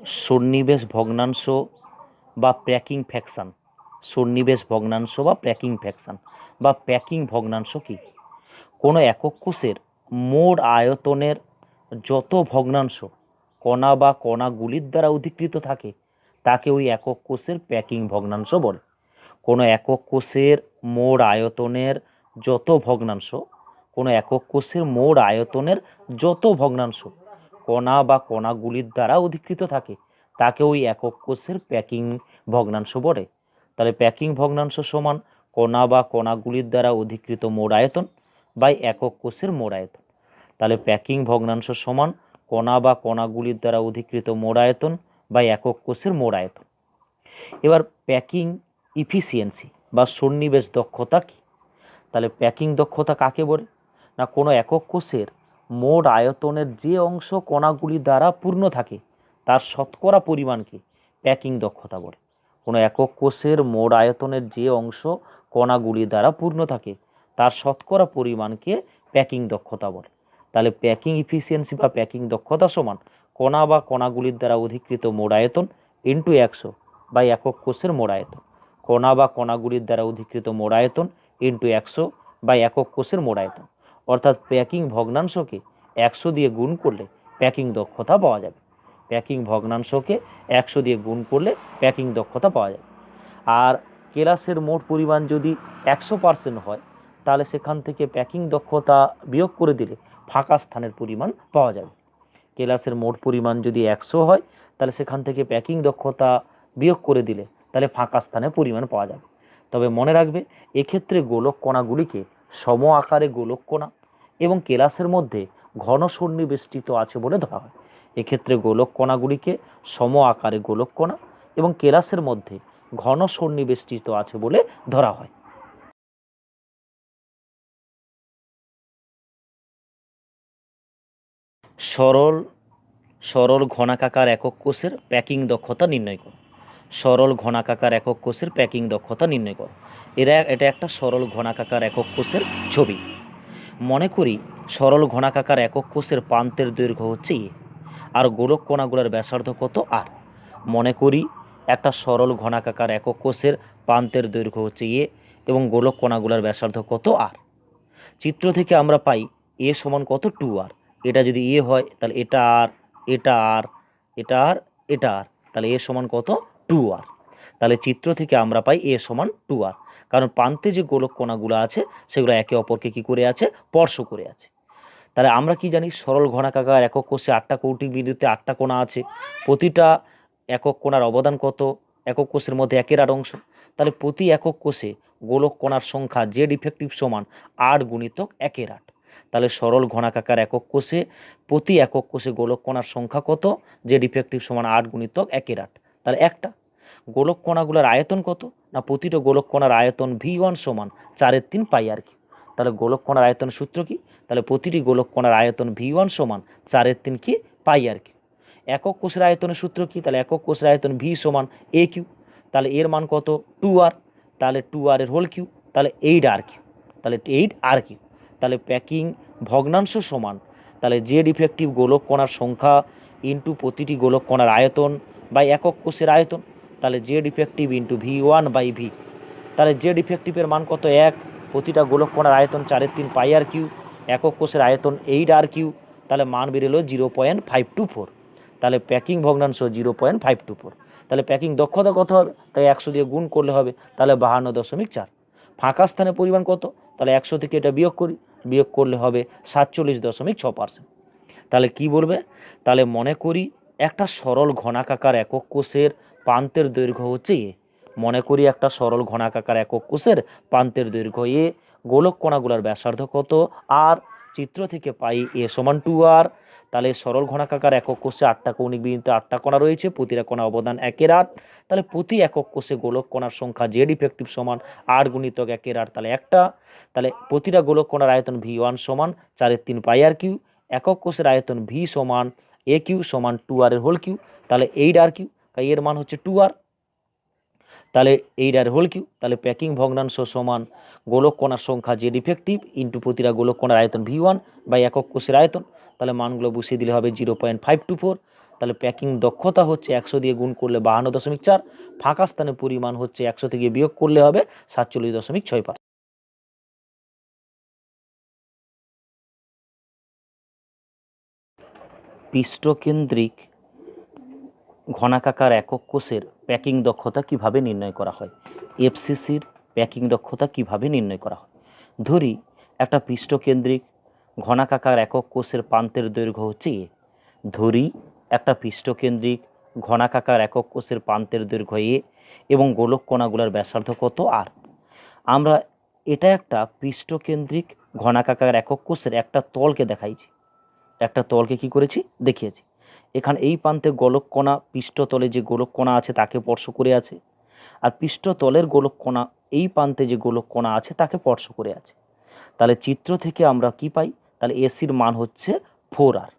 সন্নিবেশ ভগ্নাংশ বা প্যাকিং ফ্র্যাকশন। সন্নিবেশ ভগ্নাংশ বা প্যাকিং ফ্র্যাকশন বা প্যাকিং ভগ্নাংশ কি? কোনো একক কোষের মোট আয়তনের যত ভগ্নাংশ কণা বা কণাগুলির দ্বারা অধিকৃত থাকে তাকে ওই একক কোষের প্যাকিং ভগ্নাংশ বলে। কোনো একক কোষের মোট আয়তনের যত ভগ্নাংশ, কোনো একক কোষের মোট আয়তনের যত ভগ্নাংশ কণা বা কণাগুলির দ্বারা অধিকৃত থাকে তাকে ওই একক কোষের প্যাকিং ভগ্নাংশ বলে। তাহলে প্যাকিং ভগ্নাংশ সমান কণা বা কণাগুলির দ্বারা অধিকৃত মোট আয়তন বাই একক কোষের মোট আয়তন। তাহলে প্যাকিং ভগ্নাংশ সমান কণা বা কণাগুলির দ্বারা অধিকৃত মোট আয়তন বা একক কোষের মোট আয়তন। এবার প্যাকিং ইফিসিয়েন্সি বা সন্নিবেশ দক্ষতা কি? তাহলে প্যাকিং দক্ষতা কাকে বলে? না, কোনো একক কোষের মোট আয়তনের যে অংশ কণাগুলি দ্বারা পূর্ণ থাকে তার শতকরা পরিমাণকে প্যাকিং দক্ষতা বলে। কোনো একক কোষের মোট আয়তনের যে অংশ কণাগুলি দ্বারা পূর্ণ থাকে তার শতকরা পরিমাণকে প্যাকিং দক্ষতা বলে। তাহলে প্যাকিং ইফিসিয়েন্সি বা প্যাকিং দক্ষতা সমান কণা বা কণাগুলির দ্বারা অধিকৃত মোট আয়তন ইন্টু 100 বা একক কোষের মোট আয়তন। কণা বা কণাগুলির দ্বারা অধিকৃত মোট আয়তন ইন্টু 100 বা একক কোষের মোট আয়তন। অর্থাৎ প্যাকিং ভগ্নাংশকে 100 দিয়ে গুণ করলে প্যাকিং দক্ষতা পাওয়া যাবে। প্যাকিং ভগ্নাংশকে 100 দিয়ে গুণ করলে প্যাকিং দক্ষতা পাওয়া যাবে। আর কেলাসের মোট পরিমাণ যদি 100% হয় তাহলে সেখান থেকে প্যাকিং দক্ষতা বিয়োগ করে দিলে ফাঁকা স্থানের পরিমাণ পাওয়া যাবে। কেলাসের মোট পরিমাণ যদি 100 হয় তাহলে সেখান থেকে প্যাকিং দক্ষতা বিয়োগ করে দিলে তাহলে ফাঁকা স্থানের পরিমাণ পাওয়া যাবে। তবে মনে রাখবে, এক্ষেত্রে গোলক কণাগুলিকে সম আকারে গোলক কণা এবং কেলাসের মধ্যে ঘন সন্নিবেষ্টিত আছে বলে ধরা হয়। এক্ষেত্রে গোলক কণাগুলিকে সম আকারে গোলক কণা এবং কেলাসের মধ্যে ঘন সন্নিবেষ্টিত আছে বলে ধরা হয়। সরল ঘনাকাকার একক কোষের প্যাকিং দক্ষতা নির্ণয় করো। সরল ঘনাকাকার একক কোষের প্যাকিং দক্ষতা নির্ণয় করো। এটা একটা সরল ঘনাকাকার একক কোষের ছবি। মনে করি সরল ঘনাকাকার একক কোষের প্রান্তের দৈর্ঘ্য হচ্ছে এ আর গোলক কণাগুলোর ব্যাসার্ধ কত আর। মনে করি একটা সরল ঘনাকাকার একক কোষের প্রান্তের দৈর্ঘ্য হচ্ছে এ এবং গোলক কণাগুলোর ব্যাসার্ধ কত আর। চিত্র থেকে আমরা পাই এ সমান কত 2r। এটা যদি এ হয় তাহলে এটা আর, এটা আর, এটা আর, এটা আর, তাহলে এ সমান কত 2r। তাহলে চিত্র থেকে আমরা পাই এ সমান 2r, কারণ প্রান্তে যে গোলক কণাগুলো আছে সেগুলো একে অপরকে কী করে আছে, স্পর্শ করে আছে। তাহলে আমরা কি জানি, সরল ঘনাকাকার একক কোষে 8টা কৌণিক বিন্দুতে 8টা কোণা আছে। প্রতিটা একক কোণার অবদান কত? একক কোষের মধ্যে 1/8 অংশ। তাহলে প্রতি একক কোষে গোলক কণার সংখ্যা জেড ইফেক্টিভ সমান 8 গুণিতক 1/8। তাহলে সরল ঘনাকাকার একক কোষে প্রতি একক কোষে গোলক কণার সংখ্যা কত? জেড ইফেক্টিভ সমান 8 গুণিতক 1/8। তাহলে একটা গোলক কণাগুলোর আয়তন কত? না, প্রতিটা গোলক কণার আয়তন V1 সমান 4/3 পাই আর কি। তাহলে গোলক কণার আয়তনের সূত্র কি? তাহলে প্রতিটি গোলক কণার আয়তন V1 সমান 4/3 কি পাই আর কি। একক কোষের আয়তনের সূত্র কি? তাহলে একক কোষের আয়তন V সমান AQ। তাহলে এর মান কত? 2r। তাহলে 2r এর হোল কিউ, তাহলে 8r কিউ। তাহলে 8r কিউ। তাহলে প্যাকিং ভগ্নাংশ সমান তাহলে জেড ইফেক্টিভ গোলক কণার সংখ্যা ইন্টু প্রতিটি গোলক কণার আয়তন বাই একক কোষের আয়তন। তাহলে Z effective into V1 by V। তাহলে জেড ইফেক্টিভের মান কত? 1। প্রতিটা গোলক কণার আয়তন 4/3 পাই আর কিউ, একক কোষের আয়তন 8r কিউ। তাহলে মান বেরোলো 0.524। তাহলে প্যাকিং ভগ্নাংশ 0.524। তাহলে প্যাকিং দক্ষতা কত হবে? তাই 100 দিয়ে গুণ করলে হবে, তাহলে 52.4। ফাঁকা স্থানের পরিমাণ কত? তাহলে 100 থেকে এটা বিয়োগ করি, বিয়োগ করলে হবে 47.6%। তাহলে কি বলবে? তাহলে মনে করি একটা সরল ঘনাকাকার একক কোষের প্রান্তের দৈর্ঘ্য হচ্ছে এ। মনে করি একটা সরল ঘনাকাকার একক কোষের প্রান্তের দৈর্ঘ্য এ, গোলক কণাগুলোর ব্যাসার্ধ কত আর। চিত্র থেকে পাই এ সমান 2r। তাহলে সরল ঘনাকাকার একক কোষে 8টা কৌণিক বিন্দুতে 8টা কণা রয়েছে, প্রতিটা কণা অবদান 1/8। তাহলে প্রতি একক কোষে গোলক কণার সংখ্যা জেড ইফেক্টিভ সমান 8 গুণিতক 1/8, তাহলে একটা। তাহলে প্রতিটা গোলক কণার আয়তন V1 সমান 4/3 পাই আর কিউ। একক কোষের আয়তন V সমান AQ সমান 2r এর হোল কিউ, তাহলে 8r কিউ। তাই এর মান হচ্ছে 2r, তাহলে 8r হোল কিউ। তাহলে প্যাকিং ভগ্নাংশ সমান গোলক কণার সংখ্যা জেড ইফেক্টিভ ইন্টু প্রতিটা গোলক কণার আয়তন V1 বাই একক কোষের আয়তন। তাহলে মানগুলো বসিয়ে দিলে হবে 0.524। তাহলে প্যাকিং দক্ষতা হচ্ছে 100 দিয়ে গুণ করলে 52.4, ফাঁকা স্থানের পরিমাণ হচ্ছে 100 থেকে বিয়োগ করলে হবে 47.6%। পৃষ্ঠকেন্দ্রিক ঘনাকাকার একক কোষের প্যাকিং দক্ষতা কিভাবে নির্ণয় করা হয়? এফসিসির প্যাকিং দক্ষতা কিভাবে নির্ণয় করা হয়? ধরি একটা পৃষ্ঠকেন্দ্রিক ঘনাকাকার একক কোষের প্রান্তের দৈর্ঘ্য হচ্ছে এ। ধরি একটা পৃষ্ঠকেন্দ্রিক ঘনাকাকার একক কোষের প্রান্তের দৈর্ঘ্য এ এবং গোলক কণাগুলোর ব্যাসার্ধ কত আর। আমরা এটা একটা পৃষ্ঠকেন্দ্রিক ঘনাকাকার একক কোষের একটা তলকে দেখাইছি, একটা তলকে কি করেছি দেখিয়েছি। এখানে এই প্রান্তে গোলক কণা পৃষ্ঠতলে যে গোলক কণা আছে তাকে স্পর্শ করে আছে, আর পৃষ্ঠতলের গোলক কণা এই প্রান্তে যে গোলক কণা আছে তাকে স্পর্শ করে আছে। তাহলে চিত্র থেকে আমরা কি পাই? তাহলে এসির মান হচ্ছে 4r,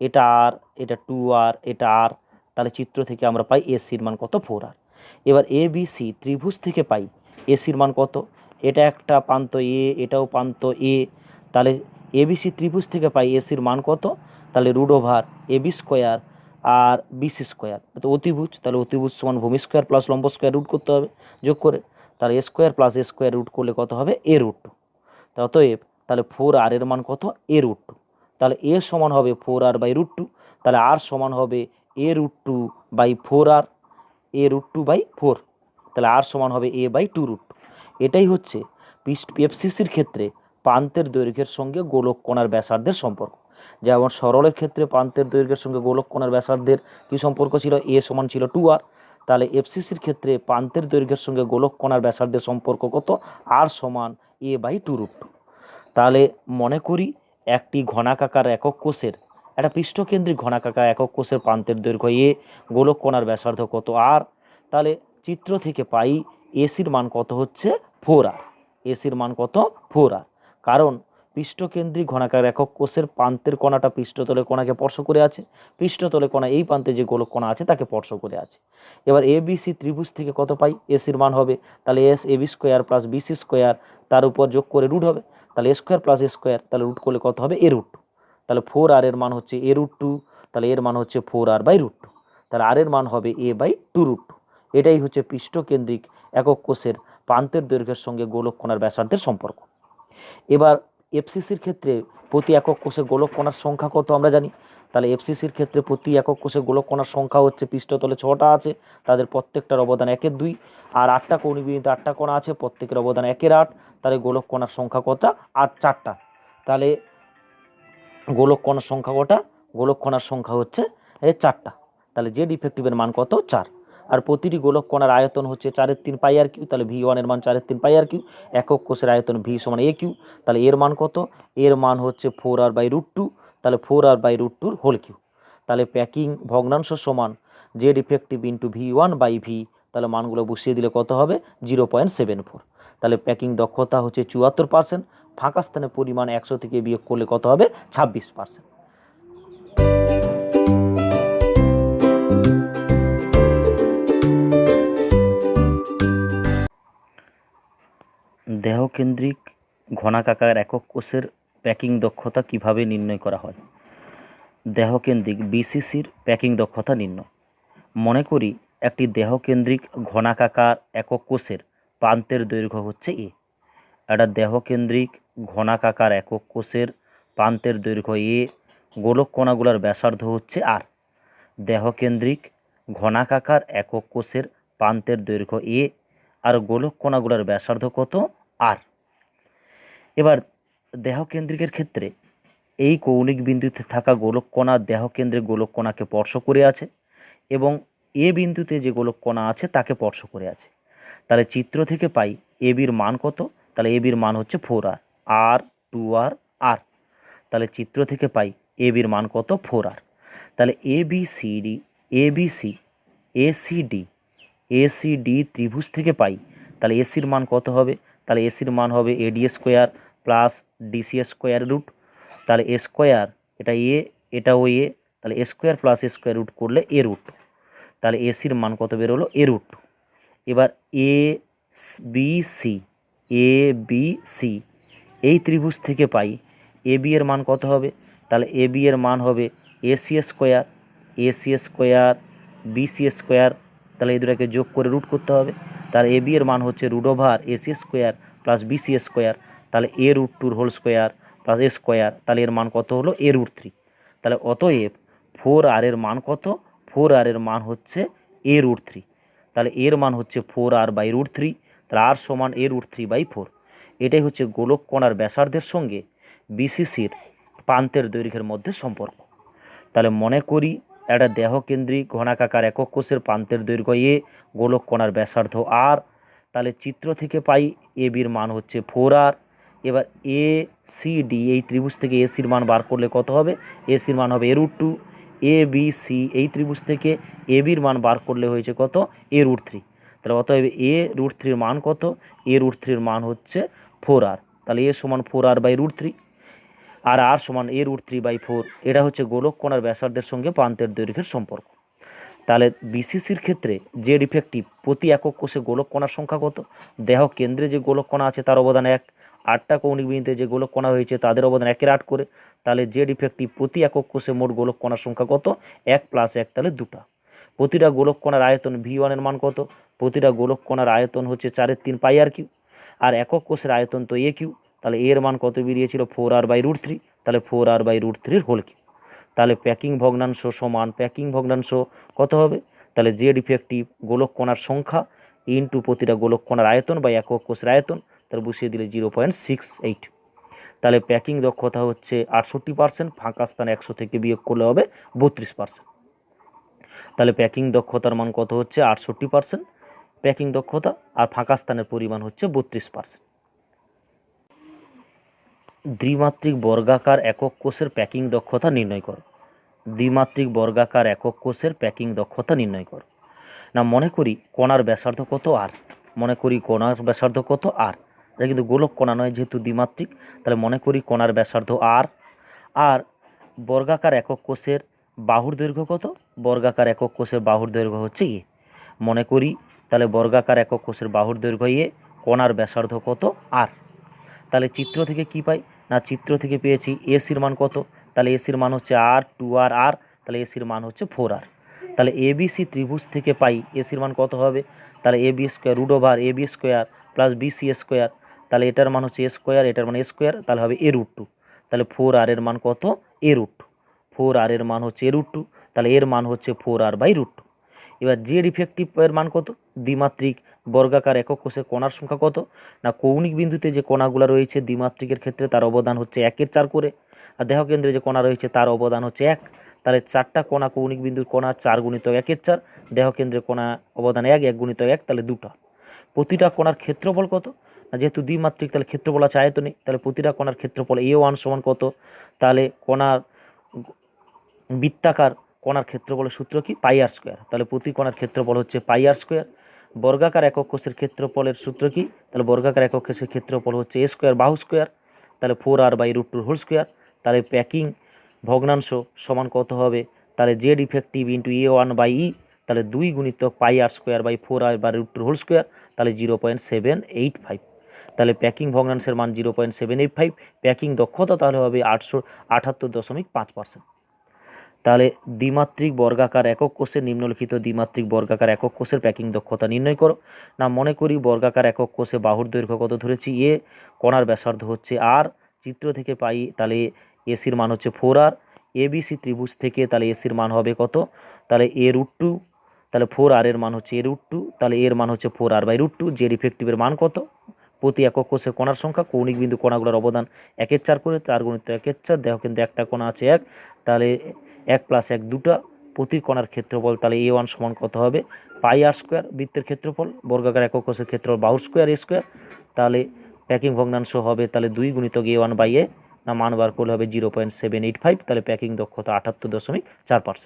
এটা আর, এটা 2r, এটা আর। তাহলে চিত্র থেকে আমরা পাই এসির মান কত? 4r। এবার এ বি সি ত্রিভুজ থেকে পাই এসির মান কত? এটা একটা প্রান্ত এ, এটাও প্রান্ত এ। তাহলে এবিসি ত্রিভুজ থেকে পাই এসির মান কত? তাহলে √AB² আর BC²। তো অতিভুজ, তাহলে অতিভুজ সমান ভূমি স্কোয়ার প্লাস লম্ব স্কোয়ার রুট করতে হবে যোগ করে। তাহলে A² + A² রুট করলে কত হবে? A√2। অতএব তাহলে 4r এর মান কত? A√2। তাহলে A সমান হবে 4r/√2, তাহলে r সমান হবে A√2/4r, A√2/4। তাহলে r সমান হবে A/2√2। এটাই হচ্ছে এফসিসির ক্ষেত্রে প্রান্তের দৈর্ঘ্যের সঙ্গে গোলক কণার ব্যাসার্ধের সম্পর্ক। যেমন সরলের ক্ষেত্রে প্রান্তের দৈর্ঘ্যের সঙ্গে গোলক কণার ব্যাসার্ধের কী সম্পর্ক ছিল? এ সমান ছিল 2r। তাহলে এফসিসির ক্ষেত্রে প্রান্তের দৈর্ঘ্যের সঙ্গে গোলক কণার ব্যাসার্ধের সম্পর্ক কত? r সমান A/2√2। তাহলে মনে করি একটি ঘনাকাকার একক কোষের, একটা পৃষ্ঠকেন্দ্রিক ঘনাকাকার একক কোষের প্রান্তের দৈর্ঘ্য এ, গোলক কণার ব্যাসার্ধ কত? r। তাহলে চিত্র থেকে পাই এসির মান কত হচ্ছে? 4r। এসির মান কত? 4r। কারণ পৃষ্ঠকেন্দ্রিক ঘনাকার একক কোষের প্রান্তের কণাটা পৃষ্ঠতলের কণাকে স্পর্শ করে আছে, পৃষ্ঠতলের কণা এই প্রান্তে যে গোলক কণা আছে তাকে স্পর্শ করে আছে। এবার এবিসি ত্রিভুজ থেকে কত পাই? এসির মান হবে তাহলে AB² + BC², তার উপর যোগ করে রুট হবে। তাহলে A² + A², তাহলে রুট করলে কত হবে? A√2। তাহলে 4r এর মান হচ্ছে A√2, তাহলে এর মান হচ্ছে 4r/√2। তাহলে r এর মান হবে A/2√2। এটাই হচ্ছে পৃষ্ঠকেন্দ্রিক একক কোষের প্রান্তের দৈর্ঘ্যের সঙ্গে গোলক কণার ব্যাসার্ধের সম্পর্ক। এবার এফসিসির ক্ষেত্রে প্রতি একক কোষে গোলক কণার সংখ্যা কত আমরা জানি। তাহলে এফসিসির ক্ষেত্রে প্রতি একক কোষে গোলক কণার সংখ্যা হচ্ছে, পৃষ্ঠতলে 6টা আছে, তাদের প্রত্যেকটার অবদান 1/2, আর 8টা কৌণিকবিন্দুতে 8টা কণা আছে, প্রত্যেকের অবদান 1/8। তাহলে গোলক কণার সংখ্যা কত? 4টা। তাহলে গোলক কণার সংখ্যা কটা? গোলক কণার সংখ্যা হচ্ছে 4টা। তাহলে জেড ইফেক্টিভের মান কত? 4। আর প্রতিটি গোলক কণার আয়তন হচ্ছে 4/3πr²। তাহলে V1 এর মান 4/3πr²। একক কোষের আয়তন V সমান AQ। তাহলে এর মান কত? এর মান হচ্ছে 4r/√2। তাহলে 4r/√2 হোল কিউ। তাহলে প্যাকিং ভগ্নাংশ সমান জেড ইফেক্টিভ ইন্টু V1/V। তাহলে মানগুলো বসিয়ে দিলে কত হবে? 0.74। তাহলে প্যাকিং দক্ষতা হচ্ছে 74%। ফাঁকা স্থানের পরিমাণ 100 থেকে বিয়োগ করলে কত হবে? 26%। দেহকেন্দ্রিক ঘনাকাকার একক কোষের প্যাকিং দক্ষতা কিভাবে নির্ণয় করা হয়? দেহকেন্দ্রিক বিসিসির প্যাকিং দক্ষতা নির্ণয়। মনে করি একটি দেহকেন্দ্রিক ঘনাকাকার একক কোষের প্রান্তের দৈর্ঘ্য হচ্ছে এ। একটা দেহকেন্দ্রিক ঘনাকাকার একক কোষের প্রান্তের দৈর্ঘ্য এ, গোলক কণাগুলোর ব্যাসার্ধ হচ্ছে আর। দেহকেন্দ্রিক ঘনাকাকার একক কোষের প্রান্তের দৈর্ঘ্য এ আর গোলক কণাগুলোর ব্যাসার্ধ কত? আর। এবার দেহকেন্দ্রিকের ক্ষেত্রে এই কৌণিক বিন্দুতে থাকা গোলক কণা দেহকেন্দ্রিক গোলক কণাকে স্পর্শ করে আছে এবং এ বিন্দুতে যে গোলক কণা আছে তাকে স্পর্শ করে আছে। তাহলে চিত্র থেকে পাই এবির মান কত? তাহলে এবির মান হচ্ছে 4r, আর 2r, আর। তাহলে চিত্র থেকে পাই এবির মান কত? 4r। তাহলে এবিসিডি, এবিসি, এসিডি, এসিডি ত্রিভুজ থেকে পাই তাহলে এসির মান কত হবে? তাহলে এসির মান হবে AD² + DC²√। তাহলে A², এটা এ, এটাও এ, তাহলে A² + A² রুট করলে A√2। তাহলে এসির মান কত বেরোলো? A√2। এবার A B C, A B C এই ত্রিভুজ থেকে পাই এবি এর মান কত হবে? তাহলে এবি এর মান হবে AC², AC square BC square, তাহলে এই দুটাকে যোগ করে রুট করতে হবে। তার এ বি এর মান হচ্ছে root over AC square plus BC square, তাহলে A root tour whole square plus A square, তাহলে এর মান কত হলো এ রুট থ্রি। তাহলে অতএব 4r এর মান কত, 4r এর মান হচ্ছে এ রুট থ্রি। তাহলে এর মান হচ্ছে 4r বাই রুট থ্রি, তাহলে আর সমান এ রুট থ্রি বাই 4। এটাই হচ্ছে গোলক কণার ব্যাসার্ধের সঙ্গে বিসিসির প্রান্তের দৈর্ঘ্যের মধ্যে সম্পর্ক। তাহলে মনে করি একটা দেহকেন্দ্রিক ঘনাকাকার একক কোষের প্রান্তের দৈর্ঘ্য এ, গোলক কণার ব্যাসার্ধ আর। তাহলে চিত্র থেকে পাই এ বির মান হচ্ছে 4r। এবার এ সি ডি এই ত্রিভুজ থেকে এসির মান বার করলে কত হবে, এসির মান হবে এ root two. A B C এই ত্রিভুজ থেকে এ বির মান বার করলে হয়েছে কত এ রুট থ্রি। তাহলে অতএব এ রুট থ্রির মান কত, এ রুট থ্রির মান হচ্ছে 4r। তাহলে এ সমান 4r বাই রুট থ্রি, আর আর সমান এ রুট থ্রি বাই 4। এটা হচ্ছে গোলক কণার ব্যাসার্ধের সঙ্গে প্রান্তের দৈর্ঘ্যের সম্পর্ক। তাহলে বিসিসির ক্ষেত্রে জেড ইফেক্টিভ প্রতি একক কোষে গোলক কণার সংখ্যা কত, দেহ কেন্দ্রে যে গোলক কণা আছে তার অবদান 1, 8টা কৌণিক বিন্দুতে যে গোলক কণা হয়েছে তাদের অবদান 1-8 করে। তাহলে জেড ইফেক্টিভ প্রতি একক কোষে মোট গোলক কণার সংখ্যা কত, 1 + 1, তাহলে 2টা। প্রতিটা গোলক কণার আয়তন V1 এর মান কত, প্রতিটা গোলক কণার আয়তন হচ্ছে 4/3 পাই আর কিউ, আর একক কোষের আয়তন তো এ কিউ। তাহলে এর মান কত বেরিয়েছিল 4r বাই রুট থ্রি, তাহলে 4r বাই রুট থ্রির হোল কিউ। তাহলে প্যাকিং ভগ্নাংশ সমান প্যাকিং ভগ্নাংশ কত হবে, তাহলে জেড ইফেক্টিভ গোলক কণার সংখ্যা ইন্টু প্রতিটা গোলক কণার আয়তন বা একক কোষের আয়তন, তাহলে বসিয়ে দিলে 0.68। তাহলে প্যাকিং দক্ষতা হচ্ছে 68%, ফাঁকা স্থান 100 থেকে বিয়োগ করলে হবে 32%। তাহলে প্যাকিং দক্ষতার মান কত হচ্ছে 68% প্যাকিং দক্ষতা, আর ফাঁকা স্থানের পরিমাণ হচ্ছে 32%। দ্বিমাত্রিক বর্গাকার একক কোষের প্যাকিং দক্ষতা নির্ণয় করো। দ্বিমাত্রিক বর্গাকার একক কোষের প্যাকিং দক্ষতা নির্ণয় করো। না মনে করি কণার ব্যাসার্ধ কত আর, মনে করি কণার ব্যাসার্ধ কত আর, এটা কিন্তু গোলক কণা নয় যেহেতু দ্বিমাত্রিক। তাহলে মনে করি কণার ব্যাসার্ধ আর, আর বর্গাকার একক কোষের বাহুর দৈর্ঘ্য কত, বর্গাকার একক কোষের বাহুর দৈর্ঘ্য হচ্ছে এ। মনে করি তাহলে বর্গাকার একক কোষের বাহুর দৈর্ঘ্য এ, কণার ব্যাসার্ধ কত আর। তাহলে চিত্র থেকে কি পাই, না চিত্র থেকে পেয়েছি এসির মান কত, তাহলে এসির মান হচ্ছে আর, 2r আর, তাহলে এসির মান হচ্ছে 4r। তাহলে এবিসি ত্রিভুজ থেকে পাই এসির মান কত হবে, তাহলে AB square root over AB square plus BC square, তাহলে এটার মান হচ্ছে এ স্কোয়ার, এটার মান এ স্কোয়ার, তাহলে হবে এ রুট টু। তাহলে 4r এর মান কত এ রুট টু, 4r এর মান হচ্ছে এ রুট টু, তাহলে এর মান হচ্ছে 4r বাই রুট টু। এবার জেড ইফেক্টিভ এর মান কত, দ্বিমাত্রিক বর্গাকার একক কোষের কণার সংখ্যা কত, না কৌণিক বিন্দুতে যে কণাগুলো রয়েছে দ্বিমাত্রিকের ক্ষেত্রে তার অবদান হচ্ছে 1/4 করে, আর দেহকেন্দ্রে যে কণা রয়েছে তার অবদান হচ্ছে 1। তাহলে 4টা কণা কৌণিক বিন্দুর কণা 4 × 1/4, দেহকেন্দ্রের কণা অবদান 1, 1 × 1, তাহলে 2টা। প্রতিটা কণার ক্ষেত্রফল কত, না যেহেতু দ্বিমাত্রিক তাহলে ক্ষেত্রফল আছে আয়তনে, তাহলে প্রতিটা কণার ক্ষেত্রফল A1 সমান কত, তাহলে কণার বৃত্তাকার কণার ক্ষেত্রফলের সূত্র কি পাই/r স্কোয়ার, তাহলে প্রতি কণার ক্ষেত্রফল হচ্ছে পাই/r স্কোয়ার। বর্গাকার একক কোষের ক্ষেত্রফলের সূত্র কি, তাহলে বর্গাকার একক কোষের ক্ষেত্রফল হচ্ছে এ স্কোয়ার বাহু স্কোয়ার, তাহলে 4r by root tour whole square. তাহলে প্যাকিং ভগ্নাংশ সমান কত হবে, তাহলে Z effective into A1 by E, তাহলে 2 × পাই/r square by 4r by root tour whole square, তাহলে 0.785। তাহলে প্যাকিং ভগ্নাংশের মান 0.785, প্যাকিং দক্ষতা তাহলে হবে 78.5%। তাহলে দ্বিমাত্রিক বর্গাকার একক কোষের নিম্নলিখিত দ্বিমাত্রিক বর্গাকার একক কোষের প্যাকিং দক্ষতা নির্ণয় করো। না মনে করি বর্গাকার একক কোষে বাহুর দৈর্ঘ্য কত ধরেছি এ, কণার ব্যাসার্ধ হচ্ছে আর, চিত্র থেকে পাই তাহলে এসির মান হচ্ছে 4r। এবিসি ত্রিভুজ থেকে তাহলে এসির মান হবে কত, তাহলে এ রুট টু, তাহলে 4r এর মান হচ্ছে এ রুট টু, তাহলে এর মান হচ্ছে 4r by root two. Z ইফেক্টিভের মান কত, প্রতি একক কোষে কণার সংখ্যা কৌণিক বিন্দু কণাগুলোর অবদান 1/4 করে, 4 × 1/4, দেহ কিন্তু একটা কণা আছে 1, তাহলে 1 + 1 2টা। প্রতি কণার ক্ষেত্রফল তাহলে A1 সমান কত হবে পাই/r স্কোয়ার, বৃত্তের ক্ষেত্রফল বর্গাকার একক কোষের ক্ষেত্রফল বাহুর স্কোয়ার এ স্কোয়ার। তাহলে প্যাকিং ভগ্নাংশ হবে তাহলে 2 × A1 বাই এ, না মান বার করলে হবে 0.785, তাহলে প্যাকিং দক্ষতা 78.4%।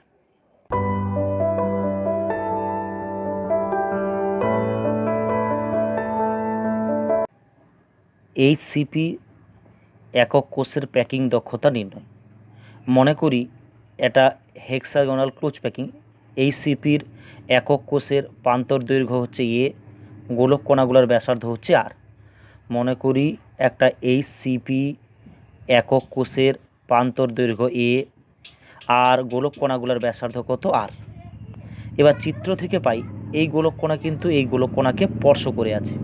এইচসিপি একক কোষের প্যাকিং দক্ষতা নির্ণয়। মনে করি এটা হেক্সাগোনাল ক্লোজ প্যাকিং, এইচসিপির একক কোষের প্রান্তর দৈর্ঘ্য হচ্ছে এ, গোলক কণাগুলোর ব্যাসার্ধ হচ্ছে আর। মনে করি একটা এইচসিপি একক কোষের প্রান্তর দৈর্ঘ্য এ, আর গোলক কণাগুলোর ব্যাসার্ধ কত আর। এবার চিত্র থেকে পাই এই গোলক কণা কিন্তু এই গোলক কণাকে স্পর্শ করে আছে,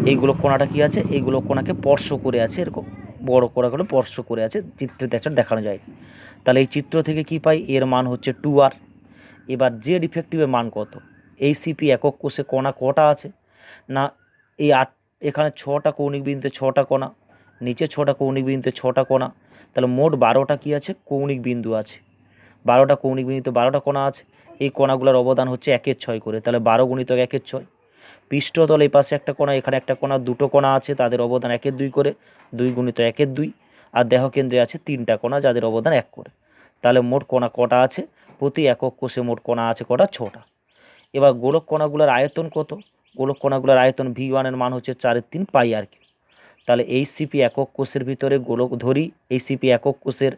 এই গোলক কণাটা কী আছে, এই গোলক কণাকে স্পর্শ করে আছে, এরকম বড় কণাগুলো স্পর্শ করে আছে, চিত্রে দেখানো যায়। তাহলে এই চিত্র থেকে কি পাই, এর মান হচ্ছে 2r। এবার জেড ইফেক্টিভের মান কত, এই সিপি একক কোষে কণা কটা আছে না, এই এখানে 6টা কৌণিক বিন্দুতে 6টা কণা, নিচে 6টা কৌণিক বিন্দুতে 6টা কণা, তাহলে মোট 12টা কী আছে, কৌণিক বিন্দু আছে। 12টা কৌণিক বিন্দুতে 12টা কণা আছে। এই কণাগুলোর অবদান হচ্ছে 1/6 করে, তাহলে 12 গুণিতক 1/6। পৃষ্ঠতল এই পাশে একটা কণা, এখানে একটা কণা, দুটো কণা আছে, তাদের অবদান 1/2 করে, 2 গুণিত 1/2। আর দেহকেন্দ্রে আছে 3টা কণা, যাদের অবদান 1 করে। তাহলে মোট কণা কটা আছে, প্রতি একক কোষে মোট কণা আছে কটা, 6টা। এবার গোলক কণাগুলোর আয়তন কত, গোলক কণাগুলোর আয়তন V1 এর মান হচ্ছে 4/3 পাই আর কি। তাহলে এই সিপি একক কোষের ভিতরে গোলক ধরি, এই সিপি একক কোষের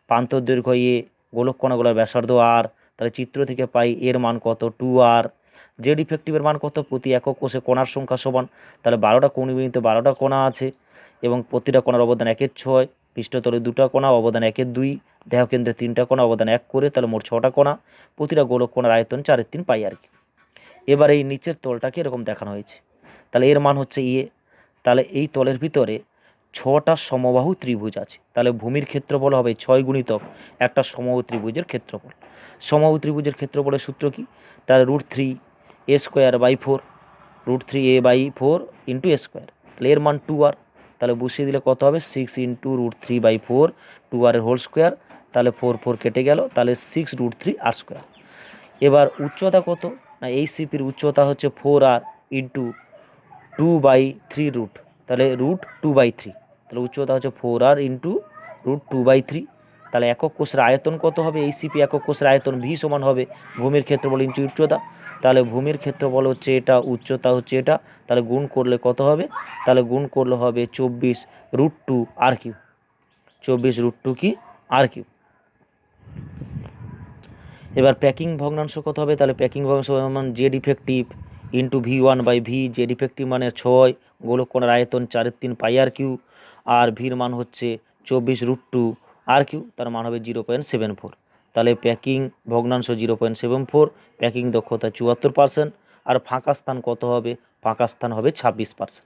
প্রান্তদৈর্ঘ্য এ, গোলক কণাগুলোর ব্যাসার্ধ আর, তাহলে চিত্র থেকে পাই এর মান কত, 2r। জেড ইফেক্টিভের মান কত, প্রতি একক কোষে কণার সংখ্যা সমান, তাহলে 12টা কৌণিক বিন্দুতে 12টা কণা আছে এবং প্রতিটা কণার অবদান 1/6, পৃষ্ঠতলে 2টা কণা, অবদান 1/2, দেহকেন্দ্রে 3টা কণা, অবদান 1 করে, তাহলে মোট 6টা কণা, প্রতিটা গোলক কণার আয়তন 4/3 পাই আর কি। এবার এই নিচের তলটাকে এরকম দেখানো হয়েছে, তাহলে এর মান হচ্ছে ইয়ে। তাহলে এই তলের ভিতরে 6টা সমবাহু ত্রিভুজ আছে, তাহলে ভূমির ক্ষেত্রফল হবে 6 গুণিতক একটা সমবাহু ত্রিভুজের ক্ষেত্রফল। সমবাহু ত্রিভুজের ক্ষেত্রফলের সূত্র কি, তাহলে √3a²/4, √3a/4 into a square, তাহলে এর মান 2r। তাহলে বসিয়ে দিলে কত হবে, 6 ইন্টু √3/4, 2r এর হোল স্কোয়ার, তাহলে 4 4 কেটে গেল, তাহলে 6√3r²। এবার উচ্চতা কত না, এই সিপির উচ্চতা হচ্ছে 4r ইন্টু 2/3 তাহলে √2/3, তাহলে উচ্চতা হচ্ছে 4r ইন্টু √2/3। তাহলে একক কোষের আয়তন কত হবে, এই সিপি একক কোষের আয়তন ভি সমান হবে ভূমির ক্ষেত্রফল ইন্টু উচ্চতা। তাহলে ভূমির ক্ষেত্রফল হচ্ছে এটা, উচ্চতা হচ্ছে এটা, তাহলে গুণ করলে কত হবে, তাহলে গুণ করলে হবে 24√2r³, 24√2 কি r³। এবার প্যাকিং ভগ্নাংশ কত হবে, তাহলে প্যাকিং ভগ্নাংশ মান Z effective into V1/v, Z effective মানে 6, গোলক কণার আয়তন 4/3 পাই r³, আর ভির মান হচ্ছে 24√2r³, তার মান হবে 0.74। তাহলে প্যাকিং ভগ্নাংশ 0.74, প্যাকিং দক্ষতা 74%, আর ফাঁকা স্থান কত হবে, ফাঁকা স্থান হবে 26%।